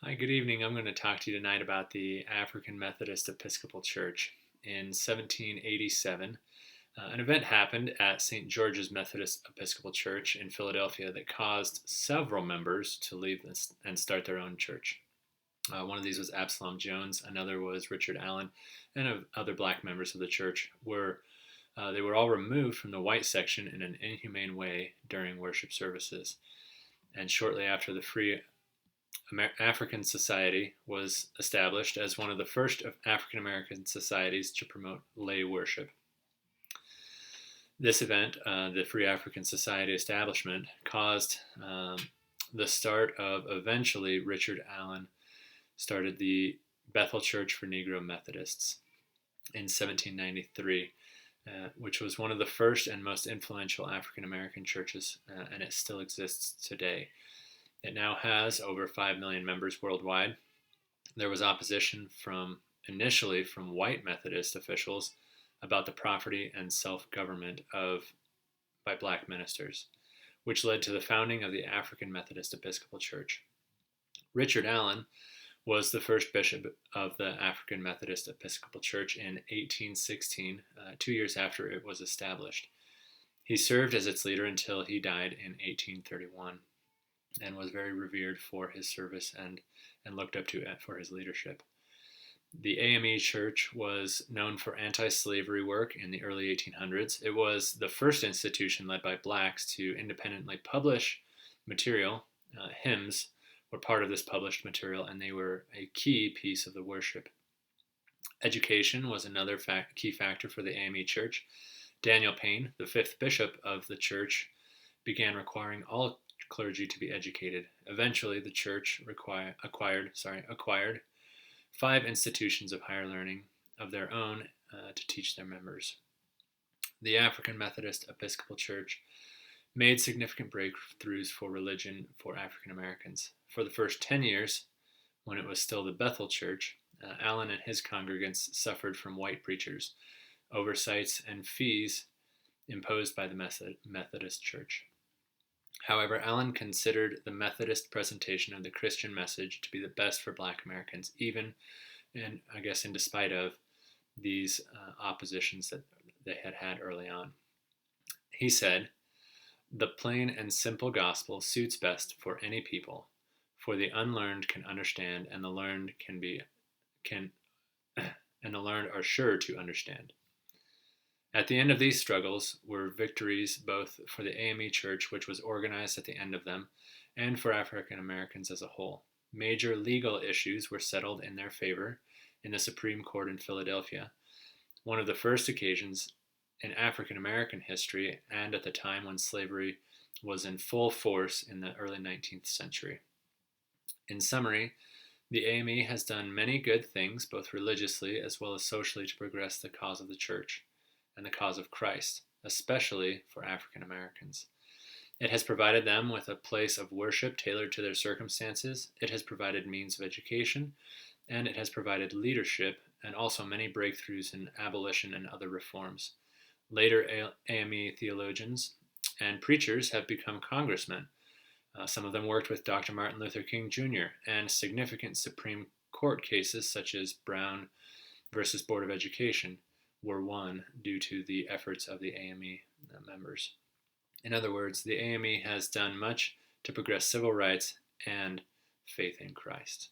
Hi, good evening. I'm going to talk to you tonight about the African Methodist Episcopal Church. In 1787, an event happened at St. George's Methodist Episcopal Church in Philadelphia that caused several members to leave and start their own church. One of these was Absalom Jones, another was Richard Allen, and other black members of the church they were all removed from the white section in an inhumane way during worship services. And shortly after, the Free African Society was established as one of the first of African American societies to promote lay worship. This event, the Free African Society establishment, caused the start of eventually Richard Allen started the Bethel Church for Negro Methodists in 1793, which was one of the first and most influential African American churches, and it still exists today. It now has over 5 million members worldwide. There was opposition initially from white Methodist officials about the property and self-government by black ministers, which led to the founding of the African Methodist Episcopal Church. Richard Allen was the first bishop of the African Methodist Episcopal Church in 1816, 2 years after it was established. He served as its leader until he died in 1831. And was very revered for his service and looked up to for his leadership. The AME Church was known for anti-slavery work in the early 1800s. It was the first institution led by blacks to independently publish material. Hymns were part of this published material, and they were a key piece of the worship. Education was another key factor for the AME Church. Daniel Payne, the fifth bishop of the church, began requiring all clergy to be educated. Eventually, the church acquired 5 institutions of higher learning of their own to teach their members. The African Methodist Episcopal Church made significant breakthroughs for religion for African Americans. For the first 10 years, when it was still the Bethel Church, Allen and his congregants suffered from white preachers, oversights, and fees imposed by the Methodist Church. However, Allen considered the Methodist presentation of the Christian message to be the best for black Americans, even, and I guess in despite of, these oppositions that they had had early on. He said, "The plain and simple gospel suits best for any people, for the unlearned can understand, and the learned and the learned are sure to understand." At the end of these struggles were victories both for the AME Church, which was organized at the end of them, and for African Americans as a whole. Major legal issues were settled in their favor in the Supreme Court in Philadelphia, one of the first occasions in African American history and at the time when slavery was in full force in the early 19th century. In summary, the AME has done many good things, both religiously as well as socially, to progress the cause of the church and the cause of Christ, especially for African Americans. It has provided them with a place of worship tailored to their circumstances. It has provided means of education, and it has provided leadership and also many breakthroughs in abolition and other reforms. Later AME theologians and preachers have become congressmen. Some of them worked with Dr. Martin Luther King Jr., and significant Supreme Court cases such as Brown versus Board of Education were won due to the efforts of the AME members. In other words, the AME has done much to progress civil rights and faith in Christ.